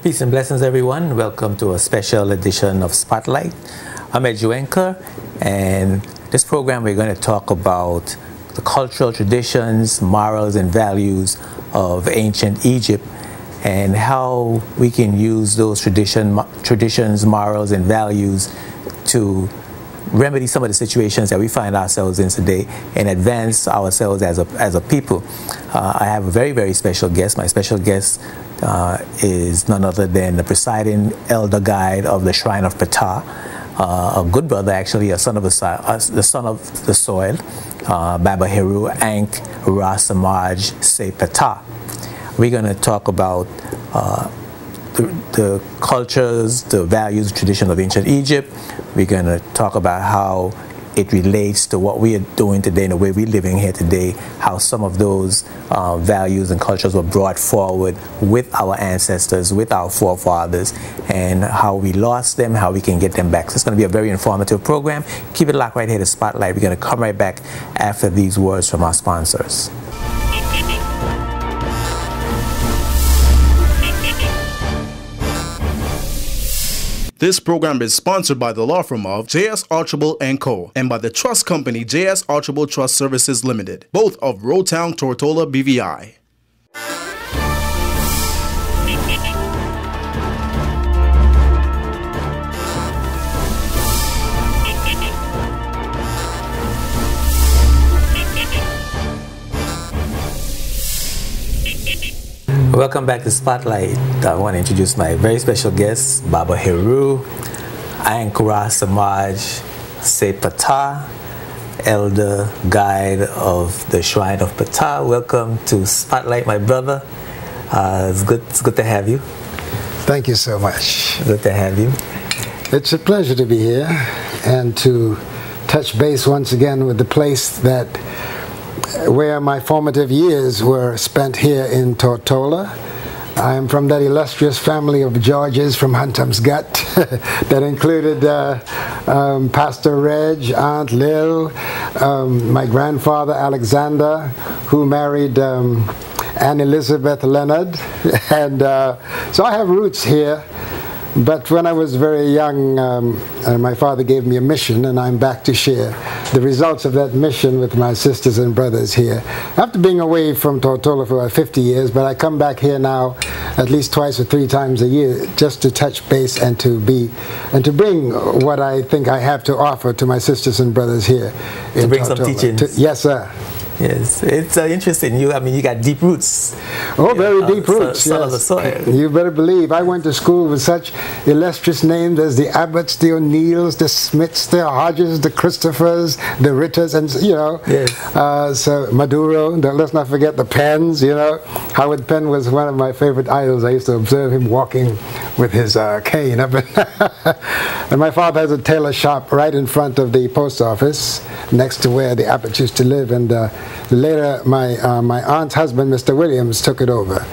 Peace and blessings, everyone. Welcome to a special edition of Spotlight. I'm Ed Juenka, and this program we're going to talk about the cultural traditions, morals, and values of ancient Egypt, and how we can use those traditions, morals, and values to remedy some of the situations that we find ourselves in today and advance ourselves as a people. I have a very, very special guest. My special guest is none other than the presiding elder guide of the Shrine of Ptah, a good brother, actually, the son of the soil, Baba Heru Ankh Ra Samaj Se Ptah. We're going to talk about the cultures, the values, tradition of ancient Egypt. We're going to talk about how it relates to what we are doing today and the way we're living here today, how some of those values and cultures were brought forward with our ancestors, with our forefathers, and how we lost them, how we can get them back. So it's going to be a very informative program. Keep it locked right here to Spotlight. We're going to come right back after these words from our sponsors. This program is sponsored by the law firm of J.S. Archibald & Co. and by the trust company J.S. Archibald Trust Services Limited, both of Roadtown, Tortola, BVI. Welcome back to Spotlight. I want to introduce my very special guest, Baba Heru Ankh Ra Samaj Se Ptah, elder guide of the Shrine of Ptah. Welcome to Spotlight, my brother. It's good to have you. Thank you so much. Good to have you. It's a pleasure to be here and to touch base once again with the place where my formative years were spent here in Tortola. I am from that illustrious family of Georges from Huntom's Gut that included Pastor Reg, Aunt Lil, my grandfather Alexander, who married Anne Elizabeth Leonard, and so I have roots here. But when I was very young, my father gave me a mission, and I'm back to share the results of that mission with my sisters and brothers here. After being away from Tortola for about 50 years, but I come back here now at least twice or three times a year just to touch base and to bring what I think I have to offer to my sisters and brothers here in to bring Tortola. some teachings. Yes, sir. Yes, it's interesting. You got deep roots. Oh, very deep roots. Son yes. of the soil. You better believe. I went to school with such illustrious names as the Abbotts, the O'Neills, the Smiths, the Hodges, the Christophers, the Ritters, and Yes. so Maduro. Let's not forget the Penns. Howard Penn was one of my favorite idols. I used to observe him walking with his cane up. And my father has a tailor shop right in front of the post office, next to where the Abbotts used to live, and later my aunt's husband, Mr. Williams, took it over.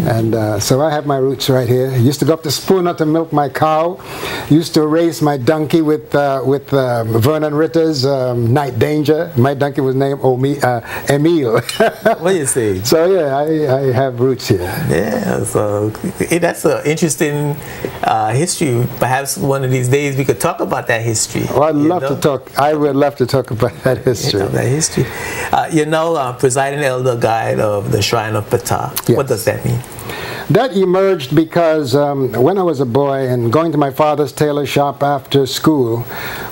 And so I have my roots right here. Used to go up to Spooner to milk my cow. Used to race my donkey with Vernon Ritter's Night Danger. My donkey was named Emile. What do you say? So yeah, I have roots here. Yeah, so that's an interesting history. Perhaps one of these days we could talk about that history. Well, I'd love to talk. I would love to talk about that history. Presiding elder guide of the Shrine of Ptah. Yes. What does that mean? That emerged because when I was a boy and going to my father's tailor shop after school,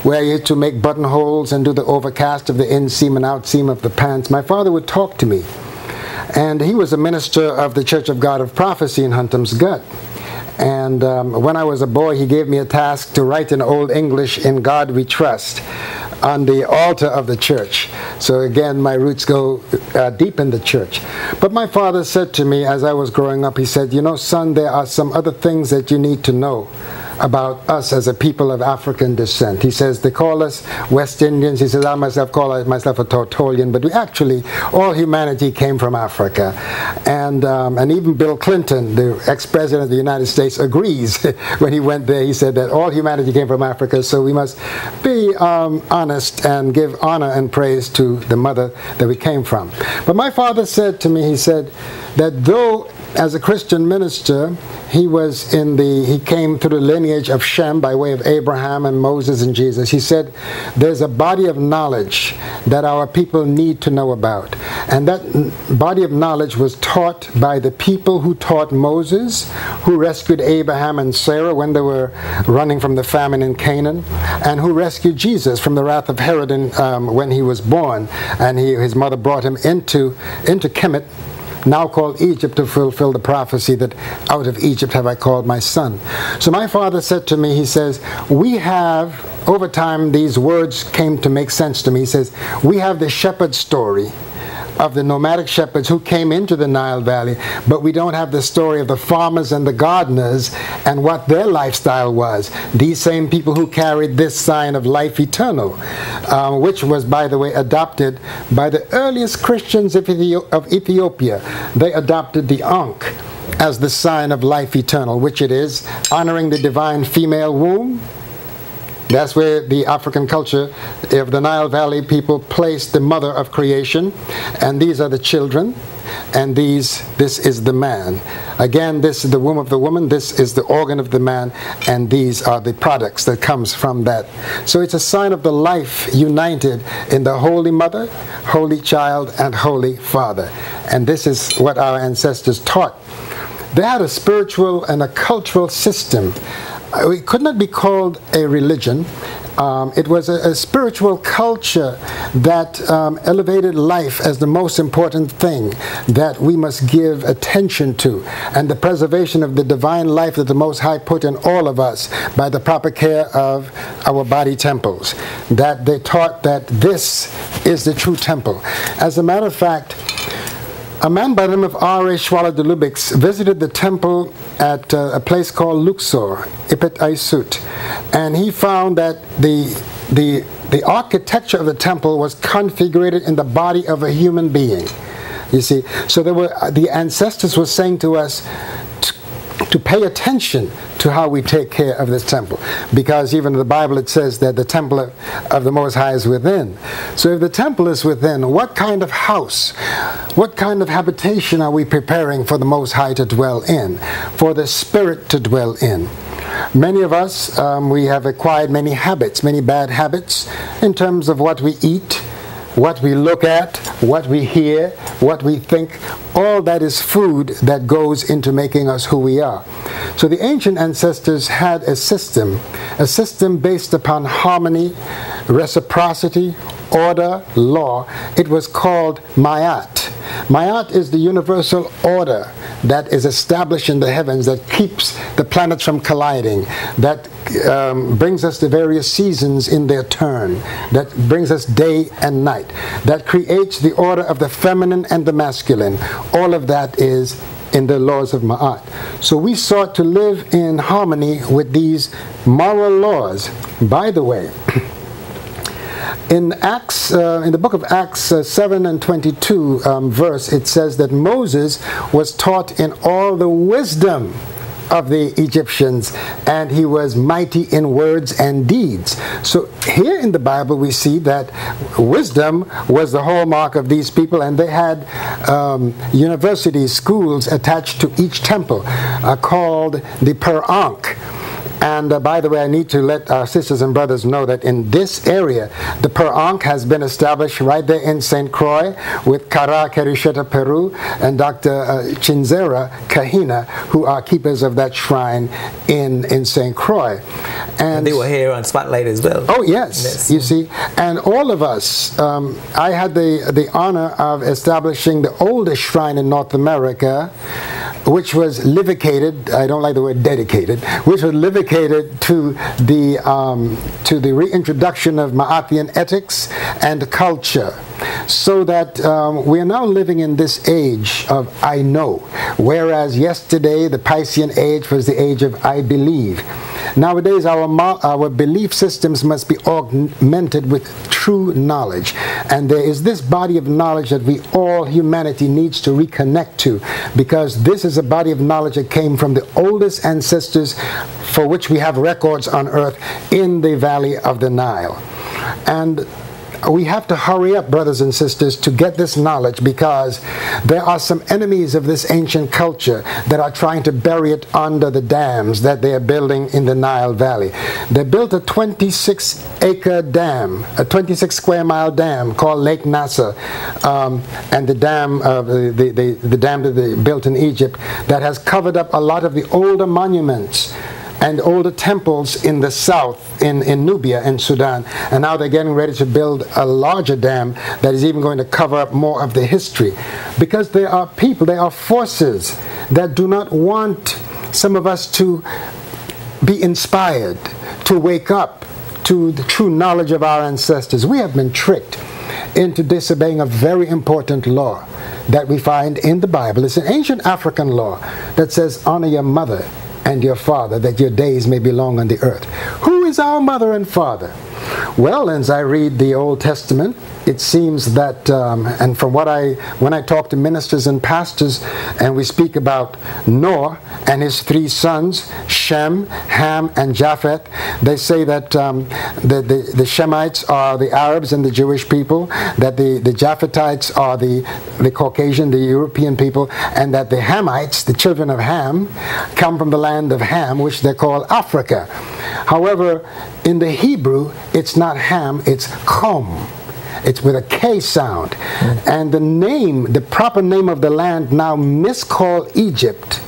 where I used to make buttonholes and do the overcast of the inseam and outseam of the pants, my father would talk to me. And he was a minister of the Church of God of Prophecy in Huntom's Gut. And when I was a boy, he gave me a task to write in Old English, "In God We Trust," on the altar of the church. So again, my roots go deep in the church. But my father said to me as I was growing up, he said, son, there are some other things that you need to know about us as a people of African descent. He says, they call us West Indians. He says, I myself call myself a Tortolian, but we actually, all humanity came from Africa. And even Bill Clinton, the ex-president of the United States, agrees. When he went there, he said that all humanity came from Africa, so we must be honest and give honor and praise to the mother that we came from. But my father said to me, he said that though as a Christian minister, he came through the lineage of Shem by way of Abraham and Moses and Jesus. He said, there's a body of knowledge that our people need to know about. And that body of knowledge was taught by the people who taught Moses, who rescued Abraham and Sarah when they were running from the famine in Canaan, and who rescued Jesus from the wrath of Herod when he was born. And his mother brought him into Kemet, now called Egypt, to fulfill the prophecy that out of Egypt have I called my son. So my father said to me, he says, we have, over time these words came to make sense to me. He says, we have the shepherd story of the nomadic shepherds who came into the Nile Valley, but we don't have the story of the farmers and the gardeners and what their lifestyle was. These same people who carried this sign of life eternal, which was, by the way, adopted by the earliest Christians of Ethiopia. They adopted the Ankh as the sign of life eternal, which it is, honoring the divine female womb. That's where the African culture of the Nile Valley people placed the mother of creation, and these are the children, and this is the man. Again, this is the womb of the woman, this is the organ of the man, and these are the products that comes from that. So it's a sign of the life united in the Holy Mother, Holy Child, and Holy Father. And this is what our ancestors taught. They had a spiritual and a cultural system. It could not be called a religion. It was a spiritual culture that elevated life as the most important thing that we must give attention to, and the preservation of the divine life that the Most High put in all of us by the proper care of our body temples. That they taught that this is the true temple. As a matter of fact, a man by the name of R.A. Schwaller de Lubix visited the temple at a place called Luxor, Ipet Aisut, and he found that the architecture of the temple was configured in the body of a human being. You see, so the ancestors were saying to us to pay attention to how we take care of this temple, because even in the Bible it says that the temple of the Most High is within. So if the temple is within, what kind of house, what kind of habitation are we preparing for the Most High to dwell in, for the Spirit to dwell in? Many of us, we have acquired many habits, many bad habits in terms of what we eat, what we look at, what we hear, what we think. All that is food that goes into making us who we are. So the ancient ancestors had a system based upon harmony, reciprocity, order, law. It was called Maat. Maat is the universal order that is established in the heavens, that keeps the planets from colliding, that brings us the various seasons in their turn, that brings us day and night, that creates the order of the feminine and the masculine. All of that is in the laws of Maat. So we sought to live in harmony with these moral laws. By the way, in the book of Acts 7 and 22 verse, it says that Moses was taught in all the wisdom of the Egyptians, and he was mighty in words and deeds. So here in the Bible we see that wisdom was the hallmark of these people, and they had universities, schools attached to each temple called the Per Ankh. And by the way, I need to let our sisters and brothers know that in this area, the Per Ankh has been established right there in St. Croix with Kara Kerisheta Peru and Dr. Chinzera Kahina, who are keepers of that shrine in St. Croix. And they were here on Spotlight as well. Oh, yes. You see. And all of us, I had the honor of establishing the oldest shrine in North America, which was livicated, I don't like the word dedicated, which was livicated to the reintroduction of Maatian ethics and culture, so that we are now living in this age of I know, whereas yesterday the Piscean age was the age of I believe. Nowadays our belief systems must be augmented with true knowledge, and there is this body of knowledge that we all, humanity, needs to reconnect to, because this is a body of knowledge that came from the oldest ancestors for which we have records on earth in the valley of the Nile. And we have to hurry up, brothers and sisters, to get this knowledge, because there are some enemies of this ancient culture that are trying to bury it under the dams that they are building in the Nile Valley. They built a 26-acre dam, a 26-square-mile dam called Lake Nasser, and the dam, the dam that they built in Egypt, that has covered up a lot of the older monuments and older temples in the south, in Nubia and Sudan. And now they're getting ready to build a larger dam that is even going to cover up more of the history. Because there are people, there are forces that do not want some of us to be inspired, to wake up to the true knowledge of our ancestors. We have been tricked into disobeying a very important law that we find in the Bible. It's an ancient African law that says, honor your mother and your father, that your days may be long on the earth. Who is our mother and father? Well, as I read the Old Testament, it seems that, and from when I talk to ministers and pastors, and we speak about Noah and his 3 sons, Shem, Ham, and Japheth, they say that the Shemites are the Arabs and the Jewish people, that the Japhethites are the Caucasian, the European people, and that the Hamites, the children of Ham, come from the land of Ham, which they call Africa. However, in the Hebrew, it's not Ham, it's Kom. It's with a K sound. And the name, the proper name of the land now miscalled Egypt,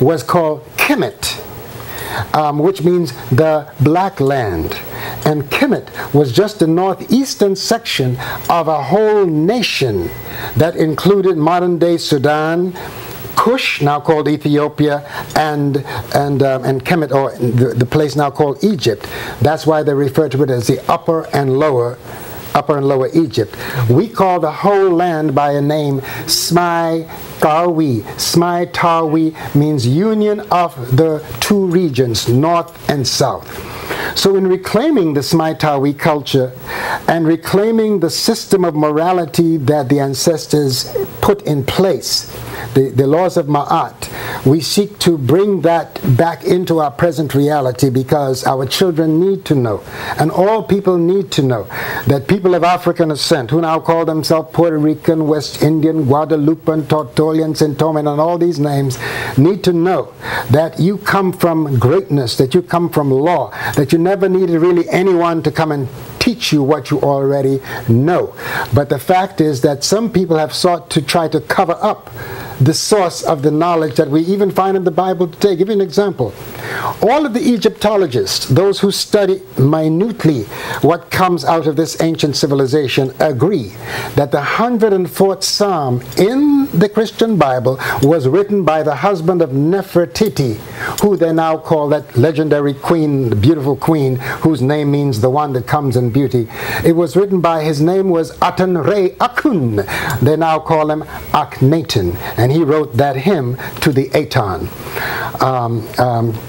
was called Kemet, which means the black land. And Kemet was just the northeastern section of a whole nation that included modern-day Sudan, Cush, now called Ethiopia, and Kemet, or the place now called Egypt. That's why they refer to it as the Upper and Lower Egypt. We call the whole land by a name, Smai Tarwi. Smai Tarwi means union of the 2 regions, north and south. So in reclaiming the Smai Tarwi culture and reclaiming the system of morality that the ancestors put in place, the laws of Maat, we seek to bring that back into our present reality, because our children need to know, and all people need to know, that people of African ascent, who now call themselves Puerto Rican, West Indian, Guadalupan, Tortolian, Centoman, and all these names, need to know that you come from greatness, that you come from law, that you never needed really anyone to come and teach you what you already know. But the fact is that some people have sought to try to cover up the source of the knowledge that we even find in the Bible today. I'll give you an example. All of the Egyptologists, those who study minutely what comes out of this ancient civilization, agree that the 104th Psalm in the Christian Bible was written by the husband of Nefertiti, who they now call that legendary queen, the beautiful queen, whose name means the one that comes in beauty. It was written by, his name was Aten Re Akun. They now call him Akhenaten. And he wrote that hymn to the Aton.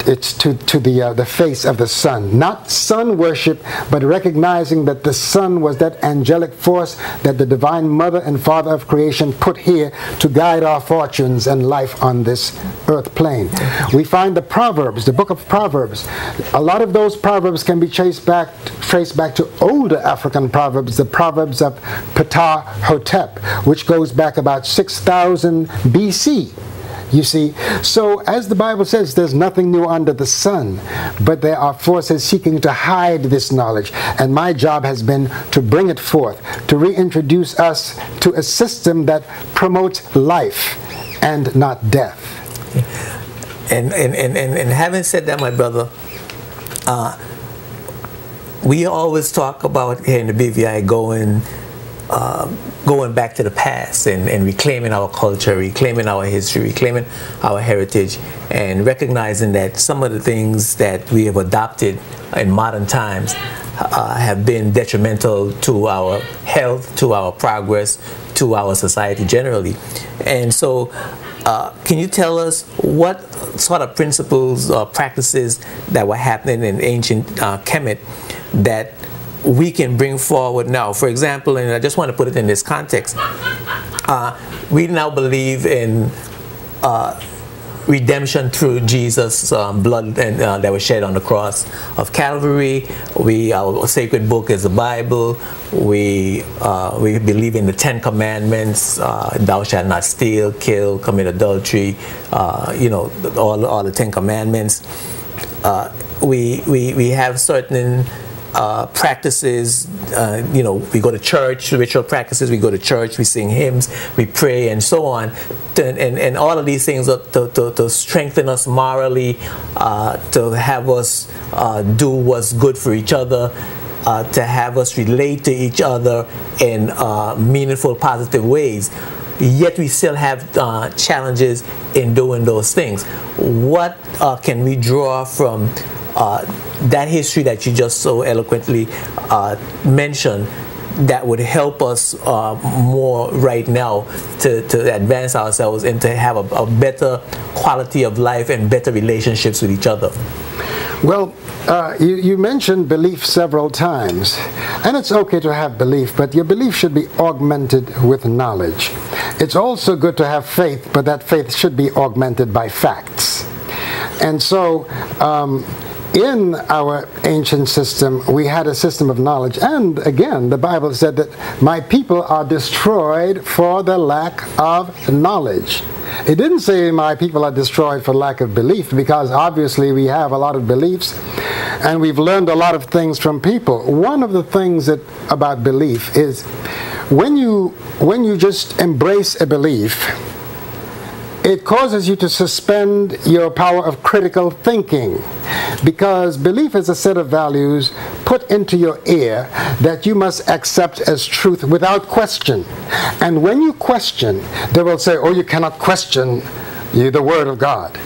It's to the face of the sun. Not sun worship, but recognizing that the sun was that angelic force that the divine mother and father of creation put here to guide our fortunes and life on this earth plane. We find the Proverbs, the book of Proverbs. A lot of those Proverbs can be traced back to older African Proverbs, the Proverbs of Ptah Hotep, which goes back about 6,000 BC. You see, so as the Bible says, there's nothing new under the sun, but there are forces seeking to hide this knowledge, and my job has been to bring it forth, to reintroduce us to a system that promotes life and not death. And having said that, my brother, we always talk about here in the BVI going back to the past and reclaiming our culture, reclaiming our history, reclaiming our heritage, and recognizing that some of the things that we have adopted in modern times have been detrimental to our health, to our progress, to our society generally. And so can you tell us what sort of principles or practices that were happening in ancient Kemet that we can bring forward now? For example, and I just want to put it in this context, we now believe in redemption through Jesus' blood and that was shed on the cross of Calvary. Our sacred book is the Bible. We believe in the 10 Commandments: thou shalt not steal, kill, commit adultery. All the 10 Commandments. We have certain practices. We go to church, ritual practices. We go to church, we sing hymns, we pray, and so on. And all of these things to strengthen us morally, to have us do what's good for each other, to have us relate to each other in meaningful, positive ways. Yet we still have challenges in doing those things. What can we draw from that history that you just so eloquently mentioned that would help us more right now to advance ourselves and to have a better quality of life and better relationships with each other? Well, you mentioned belief several times, and it's okay to have belief, but your belief should be augmented with knowledge. It's also good to have faith, but that faith should be augmented by facts. And so, in our ancient system, we had a system of knowledge. And again, the Bible said that my people are destroyed for the lack of knowledge. It didn't say my people are destroyed for lack of belief, because obviously we have a lot of beliefs and we've learned a lot of things from people. One of the things about belief is when you just embrace a belief, it causes you to suspend your power of critical thinking, because belief is a set of values put into your ear that you must accept as truth without question. And when you question, they will say, oh, you cannot question the Word of God.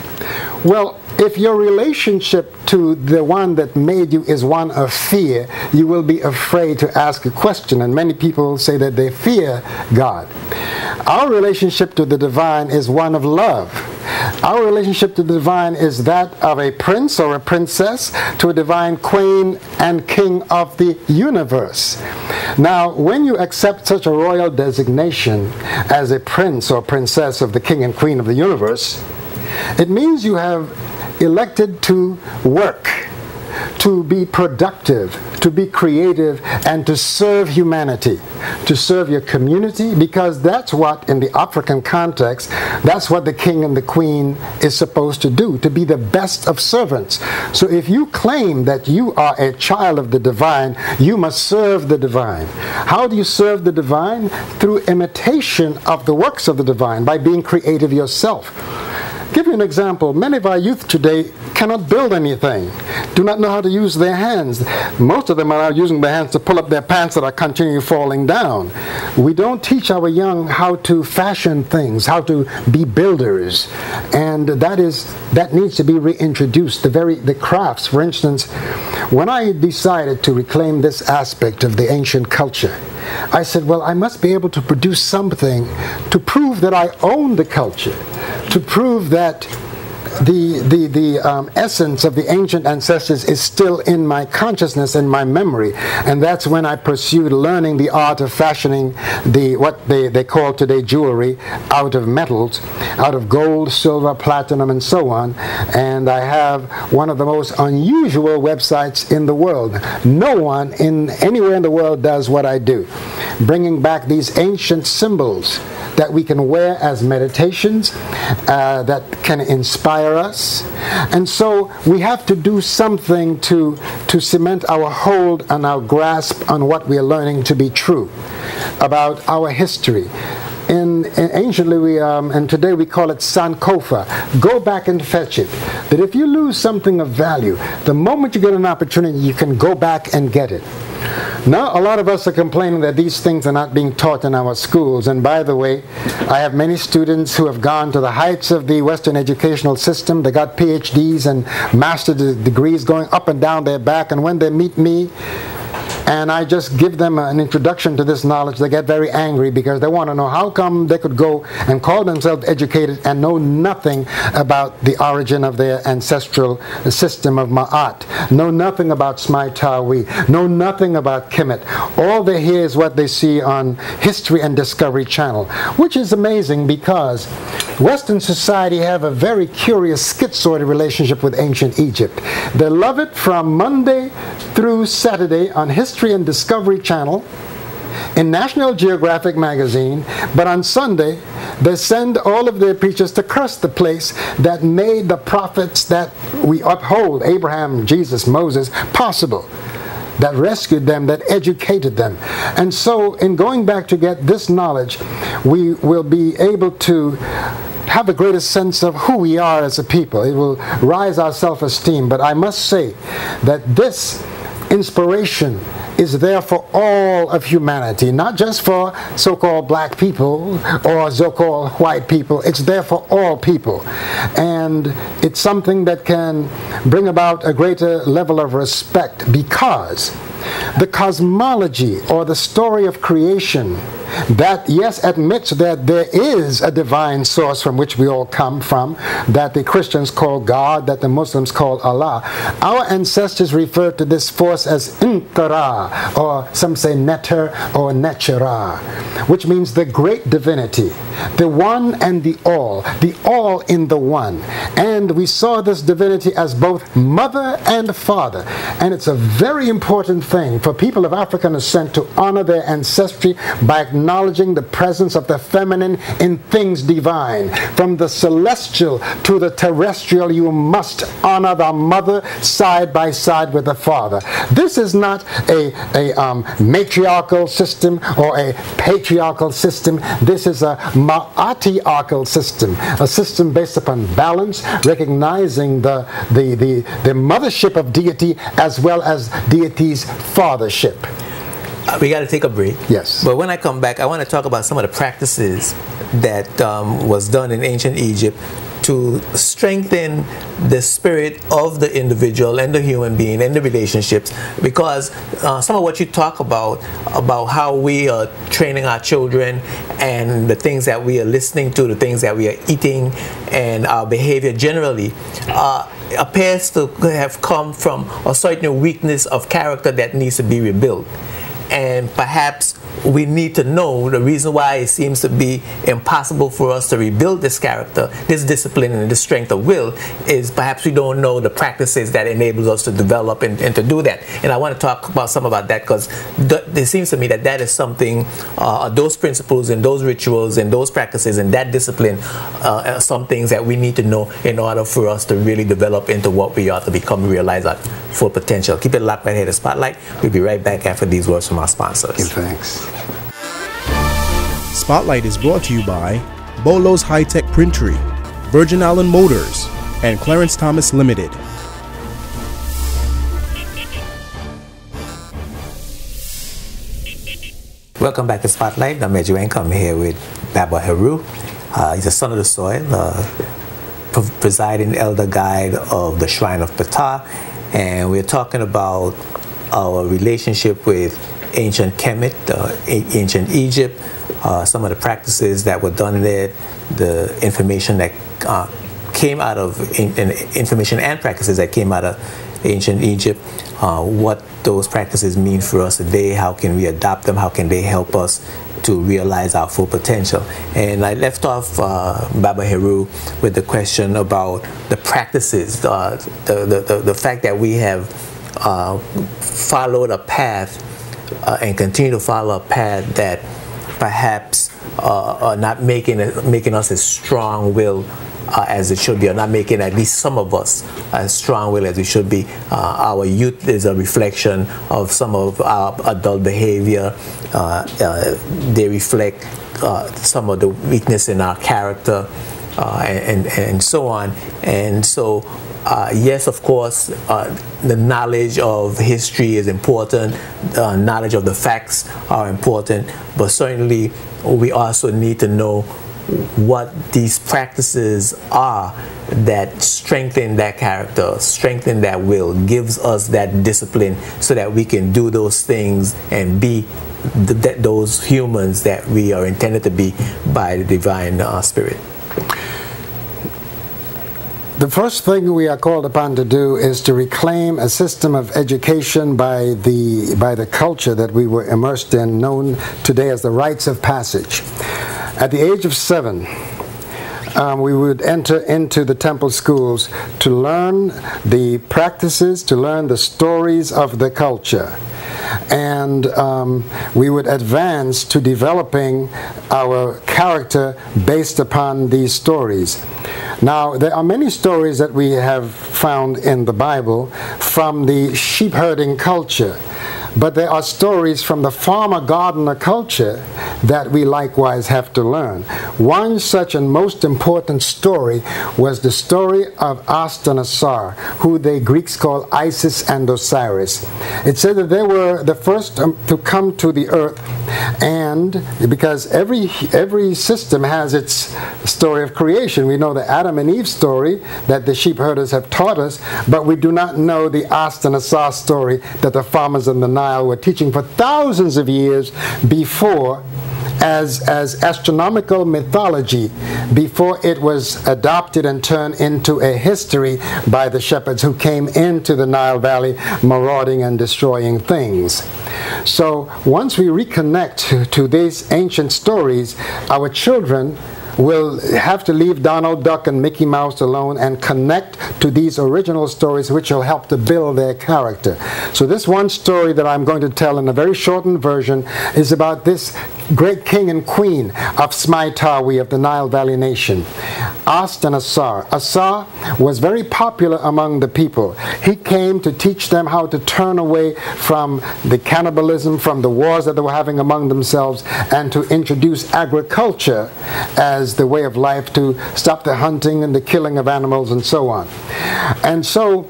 Well, if your relationship to the one that made you is one of fear, you will be afraid to ask a question. And many people say that they fear God. Our relationship to the divine is one of love. Our relationship to the divine is that of a prince or a princess to a divine queen and king of the universe. Now, when you accept such a royal designation as a prince or princess of the king and queen of the universe, it means you have elected to work, to be productive, to be creative, and to serve humanity, to serve your community, because that's what, in the African context, that's what the king and the queen is supposed to do, to be the best of servants. So if you claim that you are a child of the divine, you must serve the divine. How do you serve the divine? Through imitation of the works of the divine, by being creative yourself. Give you an example. Many of our youth today cannot build anything, do not know how to use their hands. Most of them are now using their hands to pull up their pants that are continually falling down. We don't teach our young how to fashion things, how to be builders, and that needs to be reintroduced. The crafts, for instance, when I decided to reclaim this aspect of the ancient culture, I said, well, I must be able to produce something to prove that I own the culture, to prove that the essence of the ancient ancestors is still in my consciousness and my memory. And that's when I pursued learning the art of fashioning what they call today jewelry out of metals, out of gold, silver, platinum, and so on. And I have one of the most unusual websites in the world. No one anywhere in the world does what I do, bringing back these ancient symbols that we can wear as meditations, that can inspire us. And so we have to do something to cement our hold and our grasp on what we are learning to be true about our history. Anciently, and today we call it Sankofa. Go back and fetch it. That if you lose something of value, the moment you get an opportunity, you can go back and get it. Now, a lot of us are complaining that these things are not being taught in our schools. And by the way, I have many students who have gone to the heights of the Western educational system. They got PhDs and master's degrees going up and down their back. And when they meet me, and I just give them an introduction to this knowledge, they get very angry because they want to know how come they could go and call themselves educated and know nothing about the origin of their ancestral system of Maat, know nothing about Smai-Tawi, know nothing about Kemet. All they hear is what they see on History and Discovery Channel, which is amazing because Western society have a very curious schizoid relationship with ancient Egypt. They love it from Monday through Saturday on History and Discovery Channel, in National Geographic magazine, but on Sunday they send all of their preachers to curse the place that made the prophets that we uphold, Abraham, Jesus, Moses, possible, that rescued them, that educated them. And so in going back to get this knowledge, we will be able to have a greater sense of who we are as a people. It will rise our self-esteem. But I must say that this inspiration is there for all of humanity, not just for so-called black people or so-called white people. It's there for all people. And it's something that can bring about a greater level of respect, because the cosmology, or the story of creation, that, yes, admits that there is a divine source from which we all come from, that the Christians call God, that the Muslims call Allah. Our ancestors referred to this force as Inkara, or some say Neter or Nechera, which means the great divinity, the one and the all in the one. And we saw this divinity as both mother and father. And it's a very important thing for people of African descent to honor their ancestry by acknowledging the presence of the feminine in things divine. From the celestial to the terrestrial, you must honor the mother side by side with the father. This is not a matriarchal system or a patriarchal system. This is a matriarchal system, a system based upon balance, recognizing the mothership of deity as well as deity's fathership. We got to take a break. Yes. But when I come back, I want to talk about some of the practices that was done in ancient Egypt to strengthen the spirit of the individual and the human being and the relationships, because some of what you talk about how we are training our children and the things that we are listening to, the things that we are eating, and our behavior generally appears to have come from a certain weakness of character that needs to be rebuilt. And perhaps we need to know the reason why it seems to be impossible for us to rebuild this character, this discipline and this strength of will, is perhaps we don't know the practices that enables us to develop and to do that. And I want to talk about some about that, because it seems to me that that is something, those principles and those rituals and those practices and that discipline are some things that we need to know in order for us to really develop into what we are, to become, realize our full potential. Keep it locked right here to Spotlight. We'll be right back after these words from our sponsors. Thanks. Spotlight is brought to you by Bolo's High-Tech Printery, Virgin Island Motors, and Clarence Thomas Limited. Welcome back to Spotlight. I'm Edgewank. I'm here with Baba Heru. He's a son of the soil, presiding elder guide of the Shrine of Ptah, and we're talking about our relationship with ancient Kemet, ancient Egypt, some of the practices that were done there, the information that came out of, information and practices that came out of ancient Egypt, what those practices mean for us today, how can we adopt them, how can they help us to realize our full potential. And I left off Baba Heru with the question about the practices, the fact that we have followed a path and continue to follow a path that perhaps are not making us as strong-willed as it should be, or not making at least some of us as strong-willed as we should be. Our youth is a reflection of some of our adult behavior. They reflect some of the weakness in our character, and so on. And so yes, of course, the knowledge of history is important, knowledge of the facts are important, but certainly we also need to know what these practices are that strengthen that character, strengthen that will, gives us that discipline so that we can do those things and be those humans that we are intended to be by the divine spirit. The first thing we are called upon to do is to reclaim a system of education by the culture that we were immersed in, known today as the rites of passage. At the age of 7, we would enter into the temple schools to learn the practices, to learn the stories of the culture. And we would advance to developing our character based upon these stories. Now, there are many stories that we have found in the Bible from the sheep herding culture, but there are stories from the farmer-gardener culture that we likewise have to learn. One such and most important story was the story of Assar and Aset, who the Greeks call Isis and Osiris. It said that they were the first to come to the earth, and because every system has its story of creation. We know the Adam and Eve story that the sheep herders have taught us, but we do not know the Assar and Aset story that the farmers in the Nile were teaching for thousands of years before, as astronomical mythology, before it was adopted and turned into a history by the shepherds who came into the Nile Valley marauding and destroying things. So once we reconnect to these ancient stories, our children will have to leave Donald Duck and Mickey Mouse alone and connect to these original stories, which will help to build their character. So this one story that I'm going to tell in a very shortened version is about this great king and queen of Smaitawi, of the Nile Valley nation, Assar and Aset. Assar was very popular among the people. He came to teach them how to turn away from the cannibalism, from the wars that they were having among themselves, and to introduce agriculture as the way of life, to stop the hunting and the killing of animals and so on. And so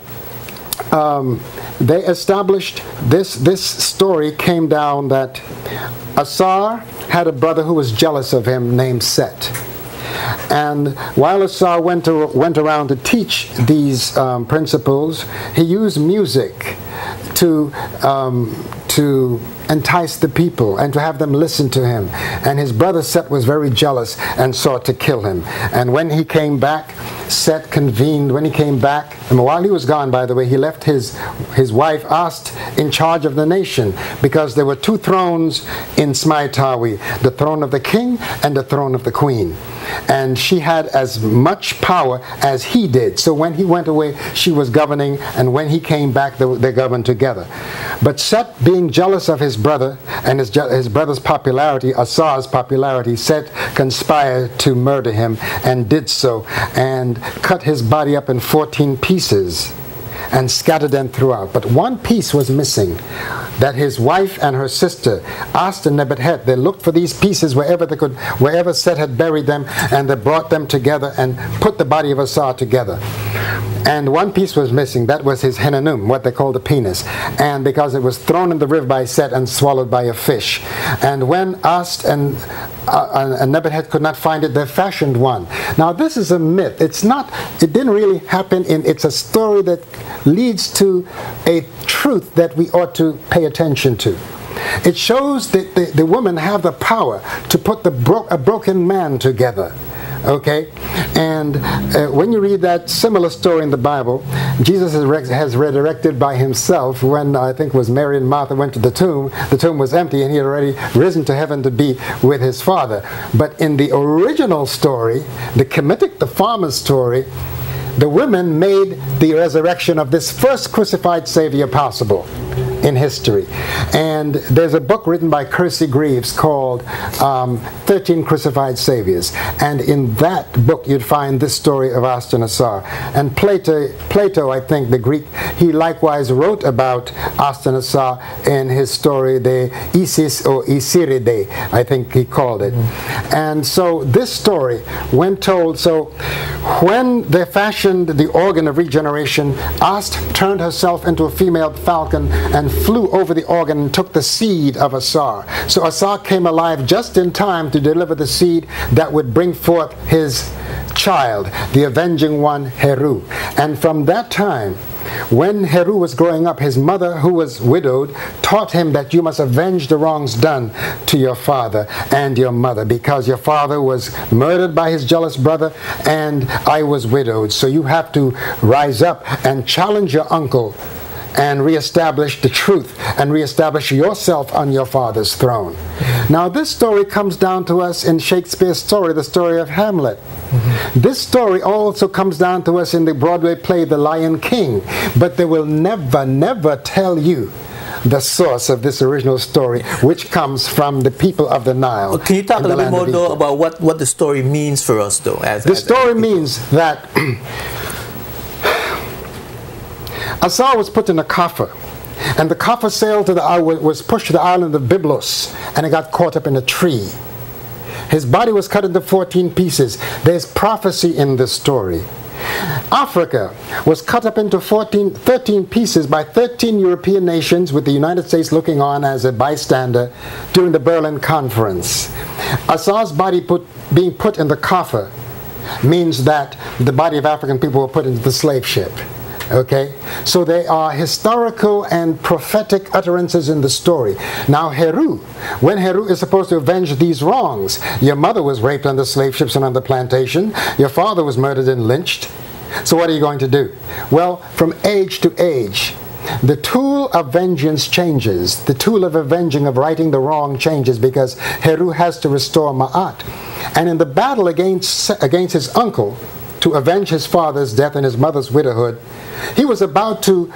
they established this story came down that Assar had a brother who was jealous of him named Set. And while Assar went around to teach these principles, he used music to entice the people and to have them listen to him. And his brother Set was very jealous and sought to kill him. And when he came back, Set convened. When he came back, and while he was gone, by the way, he left his wife Ast in charge of the nation, because there were two thrones in Smaitawi, the throne of the king and the throne of the queen. And she had as much power as he did. So when he went away, she was governing, and when he came back, they governed together. But Set, being jealous of his brother and his brother's popularity, Assar's popularity, Set conspired to murder him, and did so, and cut his body up in 14 pieces and scattered them throughout. But one piece was missing, that his wife and her sister, Ast and Nebuchadnezzar, they looked for these pieces wherever they could, wherever Set had buried them, and they brought them together and put the body of Assar together. And one piece was missing, that was his henanum, what they call the penis. And because it was thrown in the river by Set and swallowed by a fish. And when Ast and Nebuchadnezzar could not find it, they fashioned one. Now this is a myth. It didn't really happen. It's a story that leads to a truth that we ought to pay attention to. It shows that the women have the power to put a broken man together. Okay, and when you read that similar story in the Bible, Jesus has resurrected by himself. When I think it was Mary and Martha went to the tomb was empty, and he had already risen to heaven to be with his Father. But in the original story, the Kemetic, the farmer's story, the women made the resurrection of this first crucified Savior possible in history. And there's a book written by Kersey Greaves called 13 Crucified Saviors. And in that book you'd find this story of Assar and Aset. And Plato, I think, the Greek, he likewise wrote about Assar and Aset in his story, the Isis or Isiride, I think he called it. And so this story, when told, so when they fashioned the organ of regeneration, Ast turned herself into a female falcon and and flew over the organ and took the seed of Assar. So Assar came alive just in time to deliver the seed that would bring forth his child, the avenging one, Heru. And from that time, when Heru was growing up, his mother, who was widowed, taught him that you must avenge the wrongs done to your father and your mother, because your father was murdered by his jealous brother and I was widowed. So you have to rise up and challenge your uncle and reestablish the truth and reestablish yourself on your father's throne. Now this story comes down to us in Shakespeare's story, the story of Hamlet. This story also comes down to us in the Broadway play The Lion King, but they will never tell you the source of this original story, which comes from the people of the Nile. Can you talk a little bit more though about what the story means for us though? The story means that Assar was put in a coffer, and the coffer sailed to the island, was pushed to the island of Byblos, and it got caught up in a tree. His body was cut into 14 pieces. There's prophecy in this story. Africa was cut up into 13 pieces by 13 European nations, with the United States looking on as a bystander during the Berlin Conference. Assar's body being put in the coffer means that the body of African people were put into the slave ship. Okay, so they are historical and prophetic utterances in the story. Now Heru, when Heru is supposed to avenge these wrongs, your mother was raped on the slave ships and on the plantation, your father was murdered and lynched, so what are you going to do? Well, from age to age, the tool of vengeance changes. The tool of avenging, of righting the wrong, changes, because Heru has to restore Maat. And in the battle against his uncle, to avenge his father's death and his mother's widowhood, he was about to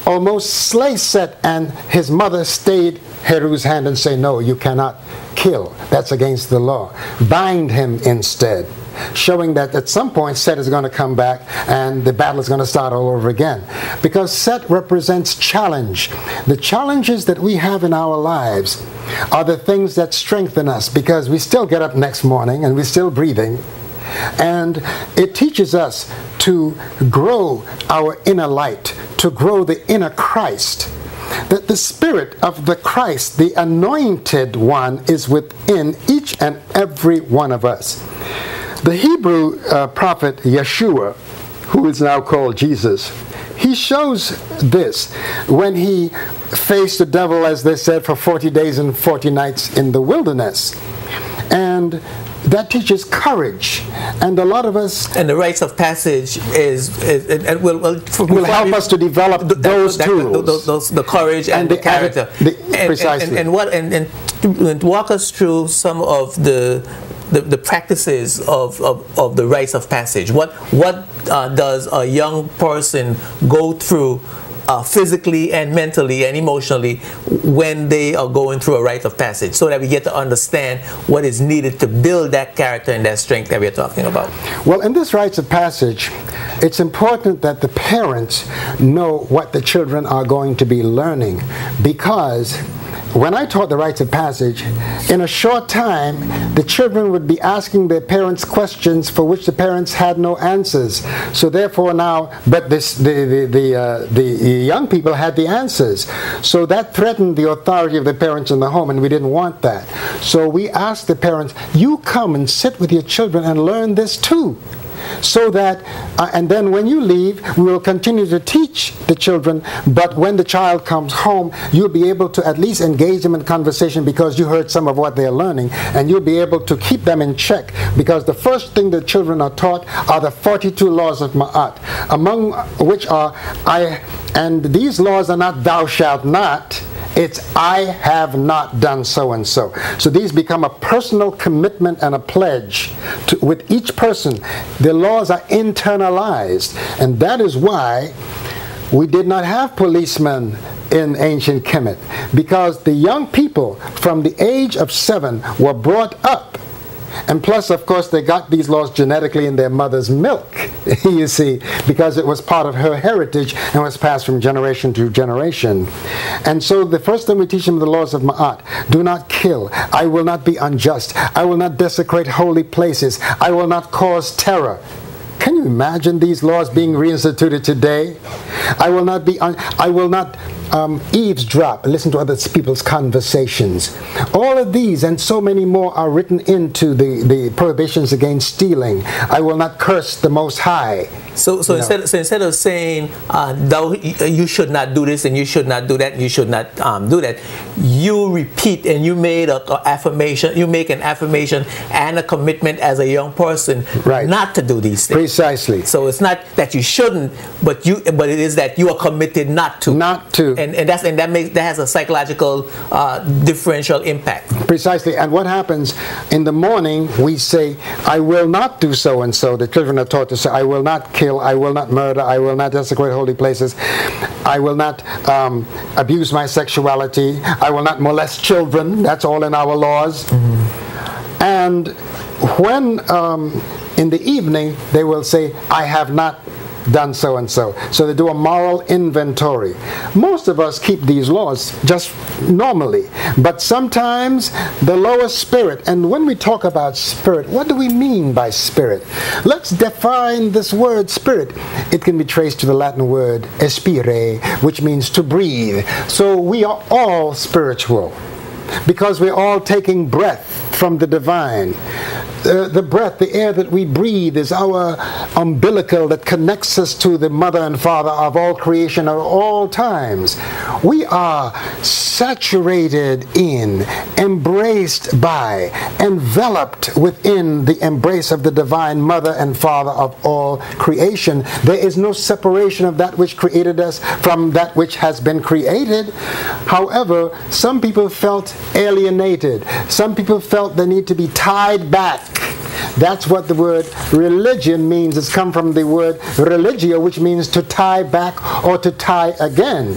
almost slay Set, and his mother stayed Heru's hand and say, no, you cannot kill. That's against the law. Bind him instead, showing that at some point Set is going to come back and the battle is going to start all over again. Because Set represents challenge. The challenges that we have in our lives are the things that strengthen us, because we still get up next morning and we're still breathing. And it teaches us to grow our inner light, to grow the inner Christ. That the spirit of the Christ, the anointed one, is within each and every one of us. The Hebrew prophet Yeshua, who is now called Jesus, he shows this when he faced the devil, as they said, for 40 days and 40 nights in the wilderness. And that teaches courage, and a lot of us... And the rites of passage will help us to develop those tools. The courage and the character. Precisely. And walk us through some of the practices of the rites of passage. What does a young person go through physically and mentally and emotionally when they are going through a rite of passage, so that we get to understand what is needed to build that character and that strength that we're talking about? Well, in this rites of passage, it's important that the parents know what the children are going to be learning, because when I taught the rites of passage, in a short time, the children would be asking their parents questions for which the parents had no answers. So therefore now, but the young people had the answers. So that threatened the authority of the parents in the home, and we didn't want that. So we asked the parents, you come and sit with your children and learn this too. So that, and then when you leave, we will continue to teach the children, but when the child comes home, you'll be able to at least engage them in conversation, because you heard some of what they're learning, and you'll be able to keep them in check, because the first thing the children are taught are the 42 laws of Maat, among which are, and these laws are not thou shalt not, it's I have not done so and so. So these become a personal commitment and a pledge with each person. The laws are internalized, and that is why we did not have policemen in ancient Kemet, because the young people from the age of 7 were brought up. And plus, of course, they got these laws genetically in their mother's milk, you see, because it was part of her heritage and was passed from generation to generation. And so the first thing we teach them the laws of Maat: do not kill, I will not be unjust, I will not desecrate holy places, I will not cause terror. Can you imagine these laws being reinstituted today? I will not eavesdrop, listen to other people's conversations. All of these and so many more are written into the prohibitions against stealing. I will not curse the Most High. So instead of saying, you should not do this and you should not do that and you should not do that, you repeat and you made an affirmation. You make an affirmation and a commitment as a young person not to do these things. Precisely. So it's not that you shouldn't, but it is that you are committed not to. Not to. And that has a psychological differential impact. Precisely. And what happens in the morning, we say, I will not do so and so. The children are taught to say, I will not kill, I will not murder, I will not desecrate holy places, I will not abuse my sexuality, I will not molest children. That's all in our laws. Mm-hmm. And when in the evening they will say, I have not done so and so. So they do a moral inventory. Most of us keep these laws just normally, but sometimes the lower spirit, and when we talk about spirit, what do we mean by spirit? Let's define this word spirit. It can be traced to the Latin word espire, which means to breathe. So we are all spiritual because we're all taking breath from the divine. The breath, the air that we breathe is our umbilical that connects us to the mother and father of all creation at all times. We are saturated in, embraced by, enveloped within the embrace of the divine mother and father of all creation. There is no separation of that which created us from that which has been created. However, some people felt alienated. Some people felt the need to be tied back. That's what the word religion means. It's come from the word religio, which means to tie back or to tie again.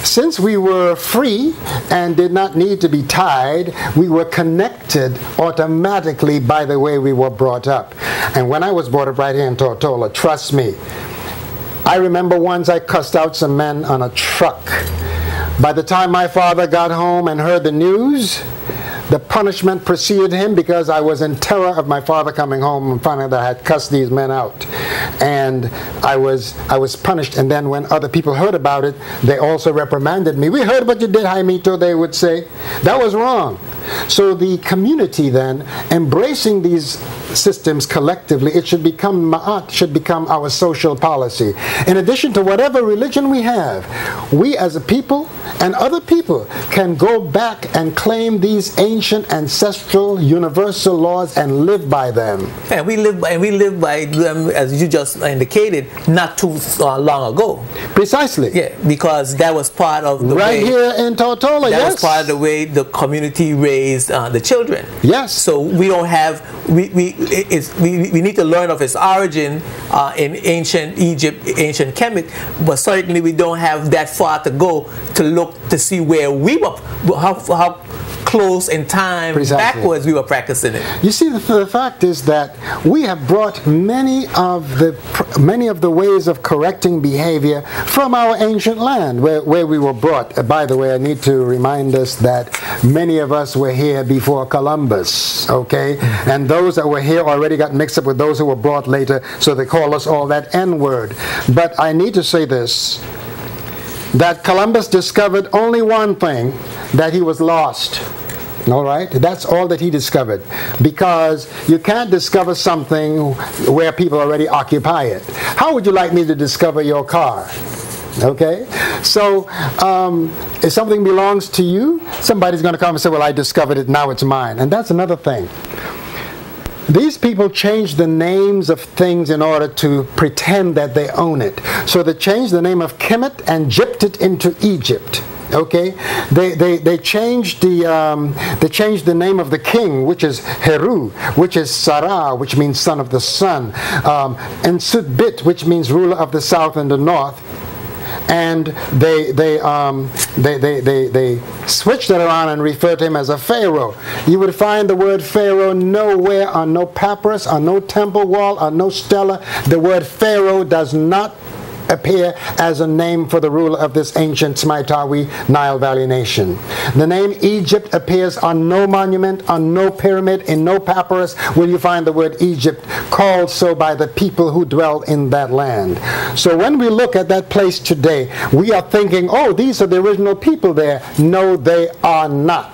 Since we were free and did not need to be tied, we were connected automatically by the way we were brought up. And when I was brought up right here in Tortola, trust me, I remember once I cussed out some men on a truck. By the time my father got home and heard the news, the punishment preceded him because I was in terror of my father coming home and finding that I had cussed these men out. And I was punished. And then when other people heard about it, they also reprimanded me. We heard what you did, Jaimito, they would say. That was wrong. So the community then, embracing these systems collectively, it should become Maat, should become our social policy. In addition to whatever religion we have, we as a people and other people can go back and claim these ancient, ancestral, universal laws and live by them. And we live by them, as you just indicated, not too long ago. Precisely. Yeah, because that was part of the right way, here in Tortola. That Yes, was part of the way the community raised the children. Yes. So we don't have we need to learn of its origin in ancient Egypt, ancient Kemet, but certainly we don't have that far to go to look to see where we were, how close in time backwards we were practicing it. You see, the fact is that we have brought many of the ways of correcting behavior from our ancient land, where we were brought. By the way, I need to remind us that many of us were here before Columbus, okay? And those that were here already got mixed up with those who were brought later, so they call us all that N-word. But I need to say this, that Columbus discovered only one thing, that he was lost. All right? That's all that he discovered. Because you can't discover something where people already occupy it. How would you like me to discover your car? Okay? So, if something belongs to you, somebody's going to come and say, well, I discovered it, now it's mine. And that's another thing. These people changed the names of things in order to pretend that they own it. So they changed the name of Kemet and gypped it into Egypt. Okay, they changed the name of the king, which is Heru, which is Sarah, which means son of the sun, and Sutbit, which means ruler of the south and the north. And they switched it around and referred to him as a pharaoh. You would find the word pharaoh nowhere on no papyrus, on no temple wall, on no stela. The word pharaoh does not appear as a name for the ruler of this ancient Smaitawi Nile Valley nation. The name Egypt appears on no monument, on no pyramid, in no papyrus will you find the word Egypt called so by the people who dwell in that land. So when we look at that place today, we are thinking, oh, these are the original people there. No, they are not.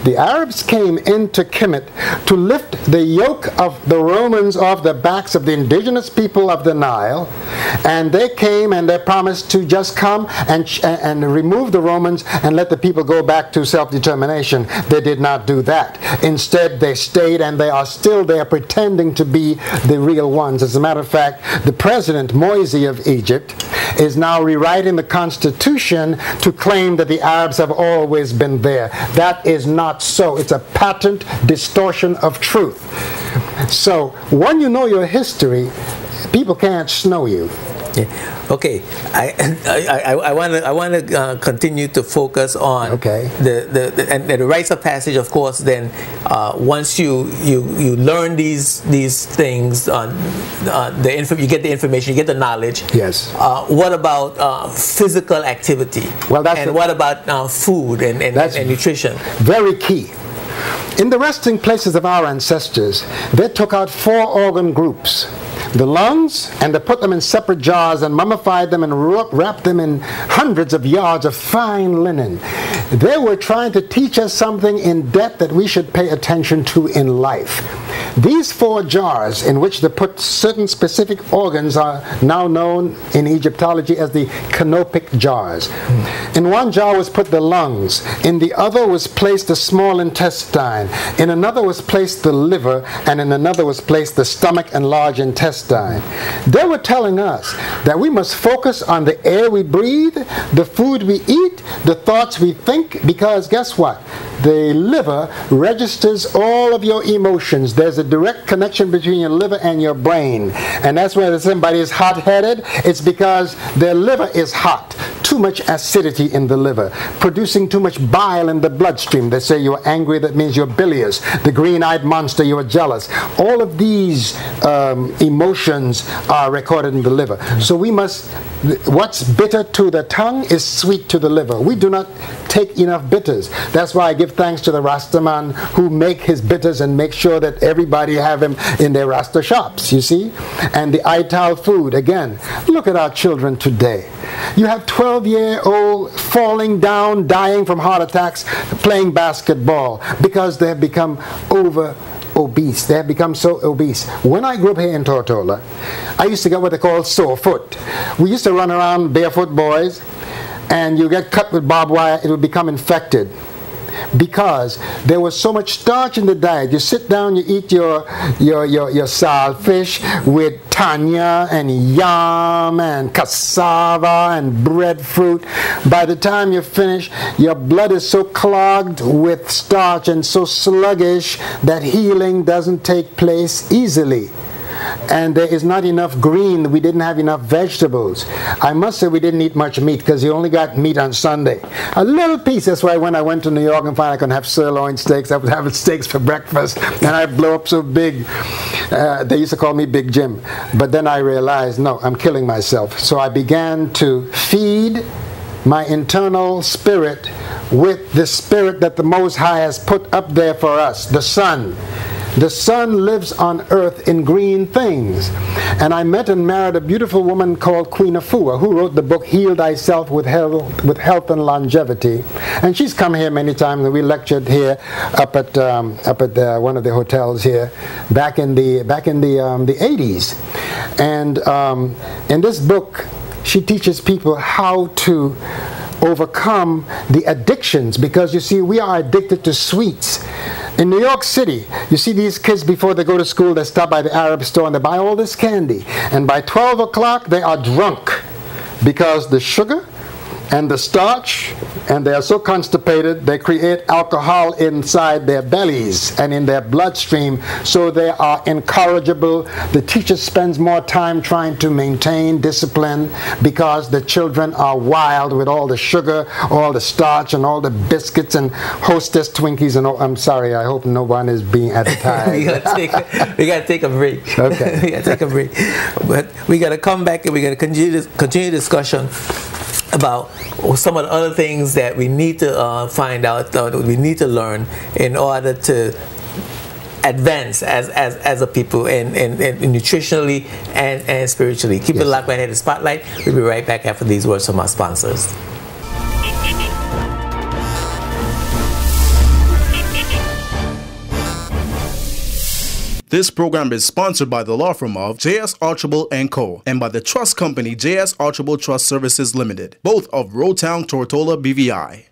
The Arabs came into Kemet to lift the yoke of the Romans off the backs of the indigenous people of the Nile, and they came and they promised to just come and remove the Romans and let the people go back to self-determination. They did not do that. Instead, they stayed, and they are still there pretending to be the real ones. As a matter of fact, the president, Moise of Egypt, is now rewriting the constitution to claim that the Arabs have always been there. That is not so. It's a patent distortion of truth. So when you know your history, people can't snow you. Yeah. Okay, I want to continue to focus on the rites of passage. Of course, then once you learn these things, you get the information, you get the knowledge. Yes. What about physical activity? Well, what about food and nutrition? Very key. In the resting places of our ancestors, they took out 4 organ groups. The lungs, and they put them in separate jars and mummified them and wrapped them in hundreds of yards of fine linen. They were trying to teach us something in depth that we should pay attention to in life. These 4 jars in which they put certain specific organs are now known in Egyptology as the canopic jars. In one jar was put the lungs, in the other was placed the small intestine, in another was placed the liver, and in another was placed the stomach and large intestine. They were telling us that we must focus on the air we breathe, the food we eat, the thoughts we think, because guess what? The liver registers all of your emotions. There's a direct connection between your liver and your brain. And that's why if somebody is hot-headed, it's because their liver is hot. Too much acidity in the liver, producing too much bile in the bloodstream. They say you're angry, that means you're bilious. The green-eyed monster, you're jealous. All of these emotions are recorded in the liver. So we must, what's bitter to the tongue is sweet to the liver. We do not take enough bitters. That's why I give thanks to the Rastaman who make his bitters and make sure that everybody have him in their Rasta shops, you see? And the Ital food, again, look at our children today. You have 12-year-old falling down, dying from heart attacks, playing basketball because they have become obese. They have become so obese. When I grew up here in Tortola, I used to get what they call sore foot. We used to run around barefoot boys, and you get cut with barbed wire, it would become infected. Because there was so much starch in the diet. You sit down, you eat your saltfish with tanya and yam and cassava and breadfruit. By the time you finish, your blood is so clogged with starch and so sluggish that healing doesn't take place easily. And there is not enough green. We didn't have enough vegetables. I must say we didn't eat much meat because you only got meat on Sunday. A little piece. That's why when I went to New York and found I could have sirloin steaks, I would have steaks for breakfast, and I'd blow up so big. They used to call me Big Jim. But then I realized, no, I'm killing myself. So I began to feed my internal spirit with the spirit that the Most High has put up there for us, the sun. The sun lives on earth in green things. And I met and married a beautiful woman called Queen Afua, who wrote the book Heal Thyself with Health and Longevity. And she's come here many times, and we lectured here up at one of the hotels here back in the 80s. And in this book, she teaches people how to overcome the addictions, because you see, we are addicted to sweets. In New York City, you see these kids before they go to school, they stop by the Arab store and they buy all this candy. And by 12 o'clock, they are drunk because the sugar and the starch and they are so constipated they create alcohol inside their bellies and in their bloodstream, so they are incorrigible. The teacher spends more time trying to maintain discipline because the children are wild with all the sugar, all the starch, and all the biscuits and Hostess Twinkies and all. I'm sorry, I hope no one is being advertised. we gotta take a break. Okay. We gotta take a break. But we gotta come back and we gotta continue discussion about some of the other things that we need to find out, that we need to learn in order to advance as a people, and nutritionally and spiritually. Keep it locked right here, the Spotlight. We'll be right back after these words from our sponsors. This program is sponsored by the law firm of J.S. Archibald & Co. and by the trust company J.S. Archibald Trust Services Limited, both of Roadtown, Tortola, BVI.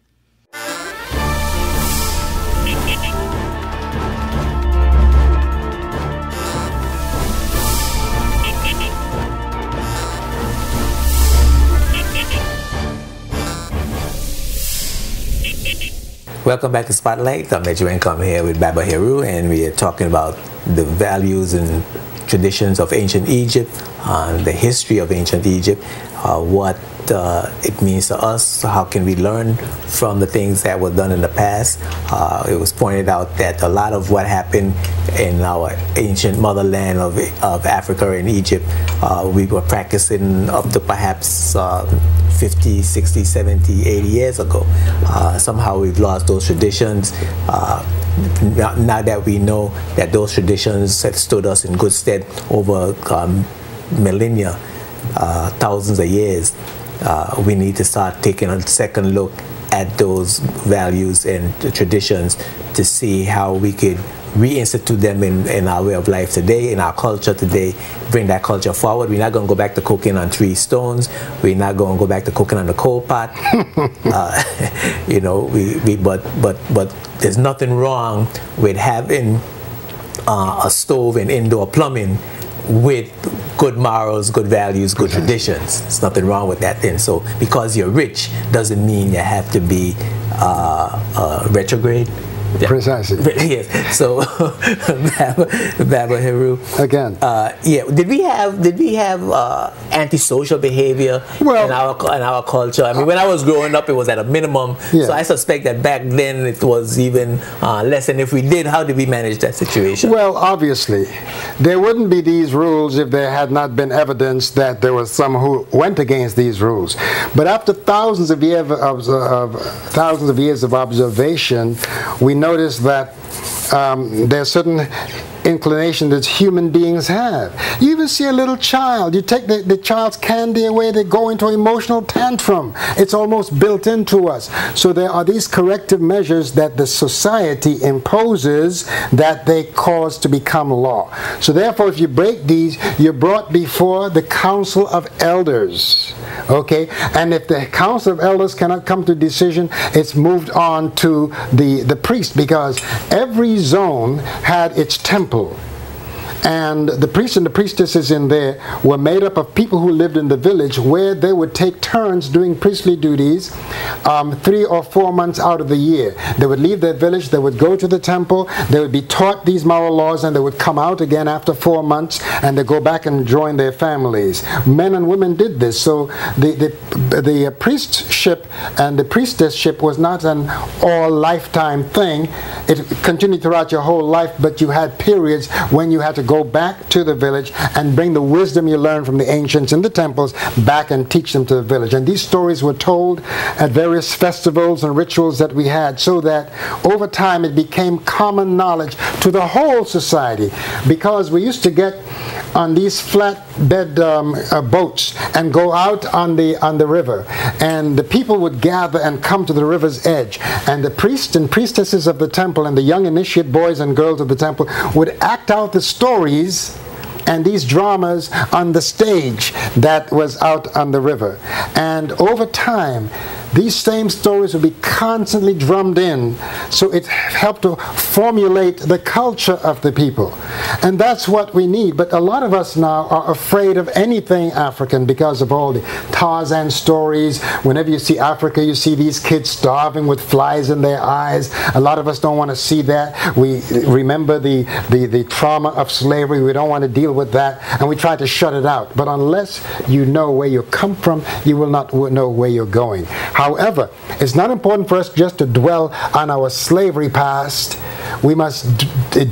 Welcome back to Spotlight. I'm Majuenka here with Baba Heru, and we are talking about the values and traditions of ancient Egypt, the history of ancient Egypt, what it means to us, how can we learn from the things that were done in the past. It was pointed out that a lot of what happened in our ancient motherland of Africa and Egypt, we were practicing up to perhaps 50, 60, 70, 80 years ago. Somehow we've lost those traditions. Now that we know that those traditions had stood us in good stead over millennia, thousands of years, we need to start taking a second look at those values and traditions to see how we could reinstitute them in our way of life today, in our culture today, bring that culture forward. We're not going to go back to cooking on 3 stones. We're not going to go back to cooking on the coal pot. You know, but there's nothing wrong with having a stove and indoor plumbing with good morals, good values, good traditions. There's nothing wrong with that then. So because you're rich doesn't mean you have to be retrograde. Precisely. Yes. So, Baba Heru. Again. Yeah. Did we have antisocial behavior in our culture? I mean, when I was growing up, it was at a minimum. Yeah. So I suspect that back then it was even less. And if we did, how did we manage that situation? Well, obviously, there wouldn't be these rules if there had not been evidence that there was some who went against these rules. But after thousands of years of observation, we notice that there's certain inclination that human beings have. You even see a little child, you take the child's candy away, they go into an emotional tantrum. It's almost built into us. So there are these corrective measures that the society imposes that they cause to become law. So therefore, if you break these, you're brought before the Council of Elders. Okay? And if the Council of Elders cannot come to a decision, it's moved on to the priest, because every zone had its temple. And the priests and the priestesses in there were made up of people who lived in the village, where they would take turns doing priestly duties 3 or 4 months out of the year. They would leave their village, they would go to the temple, they would be taught these moral laws, and they would come out again after 4 months, and they go back and join their families. Men and women did this. So the priestship and the priestessship was not an all lifetime thing. It continued throughout your whole life, but you had periods when you had to go back to the village and bring the wisdom you learned from the ancients in the temples back and teach them to the village. And these stories were told at various festivals and rituals that we had, so that over time it became common knowledge to the whole society, because we used to get on these flatbed boats and go out on the river, and the people would gather and come to the river's edge, and the priests and priestesses of the temple and the young initiate boys and girls of the temple would act out the stories and these dramas on the stage that was out on the river. And over time, these same stories will be constantly drummed in, so it helped to formulate the culture of the people. And that's what we need. But a lot of us now are afraid of anything African because of all the Tarzan stories. Whenever you see Africa, you see these kids starving with flies in their eyes. A lot of us don't want to see that. We remember the trauma of slavery. We don't want to deal with that, and we try to shut it out. But unless you know where you come from, you will not know where you're going. However, it's not important for us just to dwell on our slavery past. We must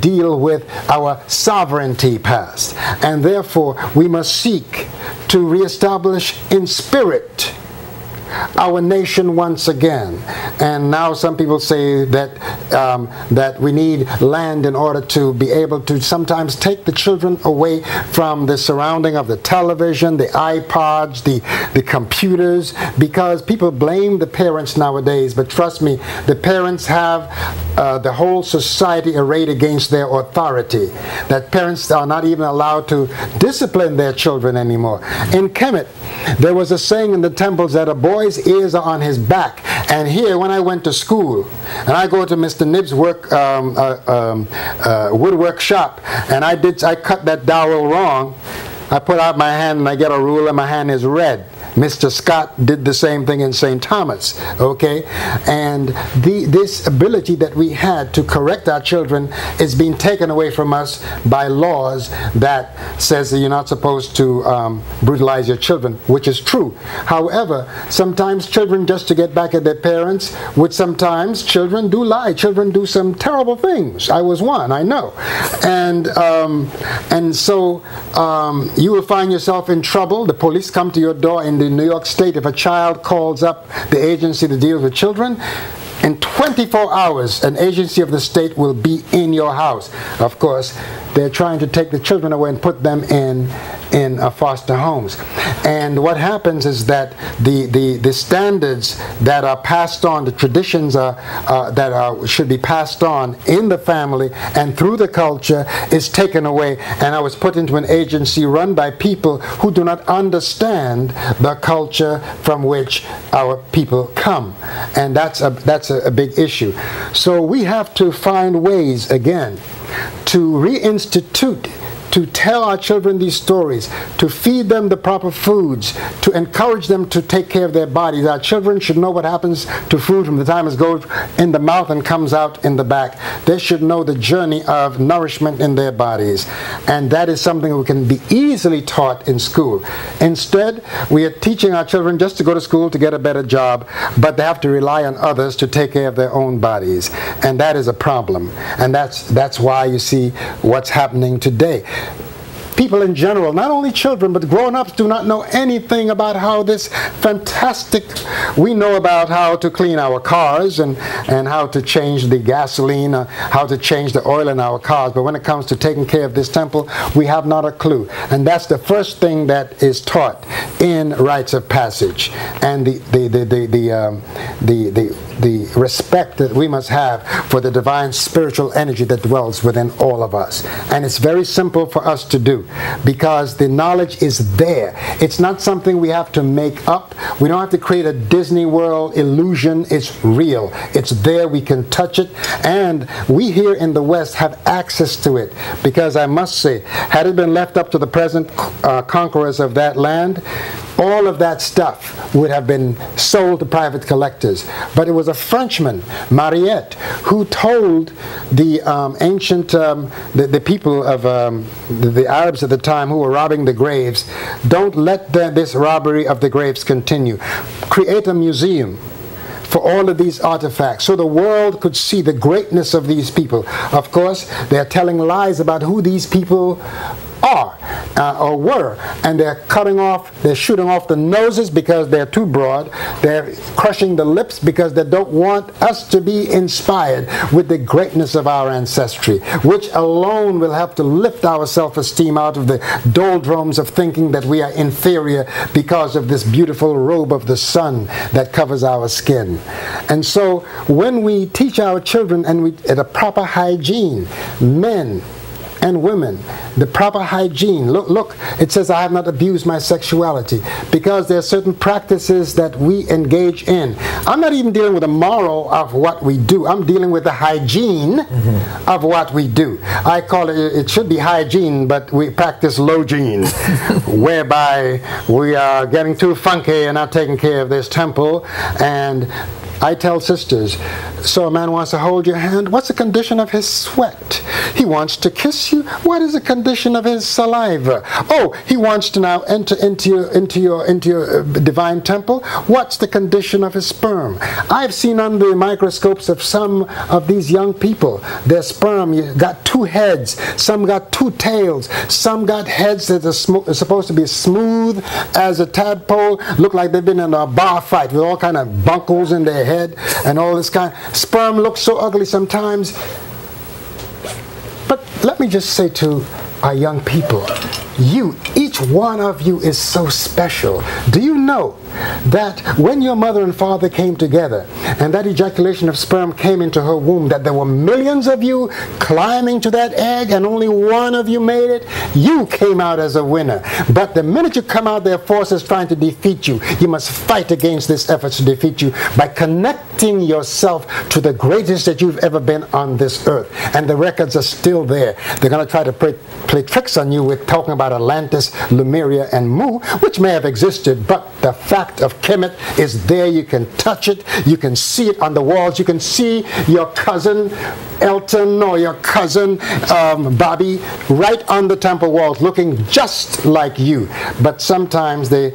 deal with our sovereignty past, and therefore we must seek to reestablish in spirit our nation once again. And now some people say that that we need land in order to be able to sometimes take the children away from the surrounding of the television, the iPods, the computers, because people blame the parents nowadays. But trust me, the parents have the whole society arrayed against their authority, that parents are not even allowed to discipline their children anymore. In Kemet, there was a saying in the temples that a boy's ears are on his back. And here, when I went to school, and I go to Mr. Nibb's woodwork shop, and I cut that dowel wrong, I put out my hand and I get a ruler, my hand is red. Mr. Scott did the same thing in St. Thomas, okay? And this ability that we had to correct our children is being taken away from us by laws that says that you're not supposed to brutalize your children, which is true. However, sometimes children, just to get back at their parents, which sometimes children do lie. Children do some terrible things. I was one, I know. And so you will find yourself in trouble. The police come to your door in New York State. If a child calls up the agency that deals with children, in 24 hours, an agency of the state will be in your house. Of course, they're trying to take the children away and put them in foster homes. And what happens is that the standards that are passed on, the traditions should be passed on in the family and through the culture is taken away. And I was put into an agency run by people who do not understand the culture from which our people come. And that's a big issue. So we have to find ways, again, to reinstitute, to tell our children these stories, to feed them the proper foods, to encourage them to take care of their bodies. Our children should know what happens to food from the time it goes in the mouth and comes out in the back. They should know the journey of nourishment in their bodies. And that is something that can be easily taught in school. Instead, we are teaching our children just to go to school to get a better job, but they have to rely on others to take care of their own bodies. And that is a problem. And that's why you see what's happening today. People in general, not only children, but grown-ups do not know anything about how this fantastic, we know about how to clean our cars and how to change the gasoline, how to change the oil in our cars, but when it comes to taking care of this temple, we have not a clue. And that's the first thing that is taught in rites of passage, and the respect that we must have for the divine spiritual energy that dwells within all of us. And it's very simple for us to do, because the knowledge is there. It's not something we have to make up. We don't have to create a Disney World illusion. It's real. It's there. We can touch it. And we here in the West have access to it, because I must say, had it been left up to the present conquerors of that land, all of that stuff would have been sold to private collectors. But it was a Frenchman, Mariette, who told the ancient, the people of the Arabs at the time who were robbing the graves, don't let this robbery of the graves continue. Create a museum for all of these artifacts, so the world could see the greatness of these people. Of course, they're telling lies about who these people are or were, and they're shooting off the noses because they're too broad. They're crushing the lips because they don't want us to be inspired with the greatness of our ancestry, which alone will help to lift our self-esteem out of the doldrums of thinking that we are inferior because of this beautiful robe of the sun that covers our skin. And so when we teach our children and at a proper hygiene, men and women, the proper hygiene. Look, it says I have not abused my sexuality, because there are certain practices that we engage in. I'm not even dealing with the moral of what we do. I'm dealing with the hygiene of what we do. I call it should be hygiene, but we practice logene, whereby we are getting too funky and not taking care of this temple. And I tell sisters, so a man wants to hold your hand, what's the condition of his sweat? He wants to kiss you, what is the condition of his saliva? Oh, he wants to now enter into your divine temple, what's the condition of his sperm? I've seen under the microscopes of some of these young people, their sperm got 2 heads, some got 2 tails, some got heads that are supposed to be smooth as a tadpole, look like they've been in a bar fight with all kind of bunkles in their head and all this kind. Sperm looks so ugly sometimes. But let me just say to our young people, each one of you is so special. Do you know that when your mother and father came together and that ejaculation of sperm came into her womb, that there were millions of you climbing to that egg and only one of you made it? You came out as a winner. But the minute you come out, there are forces trying to defeat you. You must fight against this effort to defeat you by connecting yourself to the greatest that you've ever been on this earth. And the records are still there. They're going to try to play tricks on you with talking about Atlantis, Lemuria, and Mu, which may have existed, but the fact of Kemet is there. You can touch it. You can see it on the walls. You can see your cousin Elton or your cousin Bobby right on the temple walls looking just like you. But sometimes they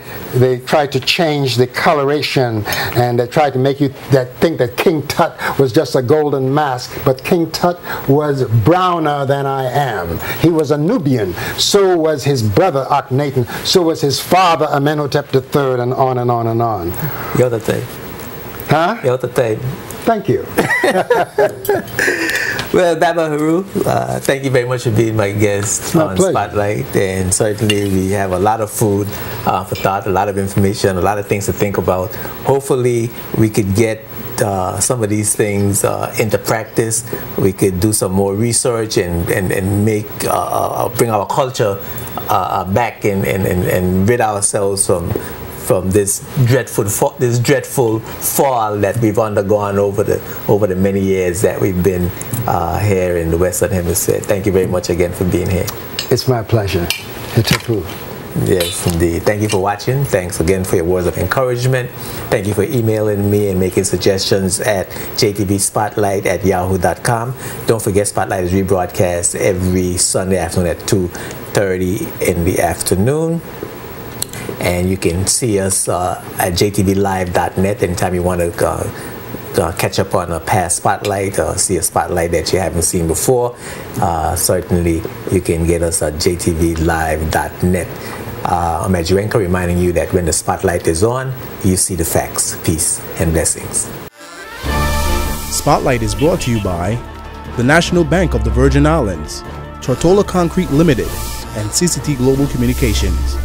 try to change the coloration, and they try to make you think that King Tut was just a golden mask, but King Tut was browner than I am. He was a Nubian. So was his brother Akhenaten. So was his father Amenhotep III, and on and on and on. You're the thing. Huh? You're the thing. Thank you. Well, Baba Haru, thank you very much for being my guest on Spotlight. And certainly we have a lot of food for thought, a lot of information, a lot of things to think about. Hopefully we could get some of these things into practice. We could do some more research and make bring our culture back and rid ourselves from this dreadful fall that we've undergone over the many years that we've been here in the Western Hemisphere. Thank you very much again for being here. It's my pleasure. Hitapu. Yes, indeed. Thank you for watching. Thanks again for your words of encouragement. Thank you for emailing me and making suggestions at jtvspotlight@yahoo.com. Don't forget, Spotlight is rebroadcast every Sunday afternoon at 2:30 in the afternoon. And you can see us at jtvlive.net anytime you want to catch up on a past Spotlight or see a Spotlight that you haven't seen before. Certainly, you can get us at jtvlive.net. I'm Adjuenka, reminding you that when the Spotlight is on, you see the facts. Peace and blessings. Spotlight is brought to you by the National Bank of the Virgin Islands, Tortola Concrete Limited, and CCT Global Communications.